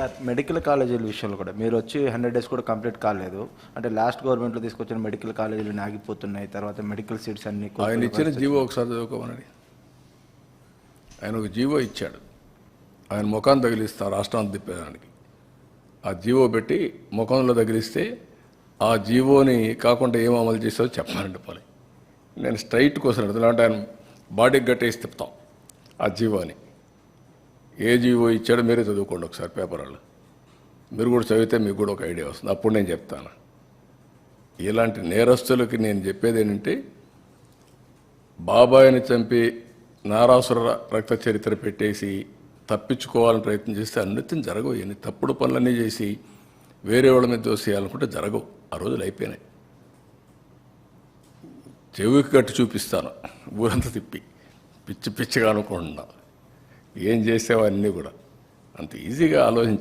Sir medical కాలేజీల విషయంలో కూడా మీరు వచ్చి 100 డేస్ కూడా కంప్లీట్ కాలేదు. అంటే లాస్ట్ గవర్నమెంట్లో తీసుకొచ్చిన మెడికల్ కాలేజీలు ఆగిపోతున్నాయి. తర్వాత మెడికల్ సీట్స్ అన్ని ఆయన ఇచ్చిన జీవో ఒకసారి చదువుకోమని. ఆయన ఒక జీవో ఇచ్చాడు, ఆయన ముఖాన్ని తగిలిస్తా రాష్ట్రాన్ని తిప్పేదానికి. ఆ జీవో పెట్టి ముఖంలో తగిలిస్తే ఆ జీవోని కాకుండా ఏం అమలు చేస్తారో చెప్పాలంటే పోలే. నేను స్ట్రైట్ కోసం అంటే ఆయన బాడీకి గట్టేసి తిప్పుతాం ఆ జీవోని. ఏ జీవో ఇచ్చాడో మీరే చదువుకోండి ఒకసారి పేపర్ వాళ్ళు. మీరు కూడా చదివితే మీకు కూడా ఒక ఐడియా వస్తుంది. అప్పుడు నేను చెప్తాను. ఇలాంటి నేరస్తులకి నేను చెప్పేది ఏంటంటే, బాబాయిని చంపి నారాసుర రక్త చరిత్ర పెట్టేసి తప్పించుకోవాలని ప్రయత్నం చేస్తే అన్నిటిని జరగవు. ఎన్ని తప్పుడు పనులన్నీ చేసి వేరే వాళ్ళ మీద దోసేయాలనుకుంటే జరగవు. ఆ రోజులు అయిపోయినాయి. చెవికి కట్టి చూపిస్తాను ఊరంతా తిప్పి, పిచ్చిగా అనుకుంటున్నా. ఏం చేసేవన్నీ కూడా అంత ఈజీగా ఆలోచించి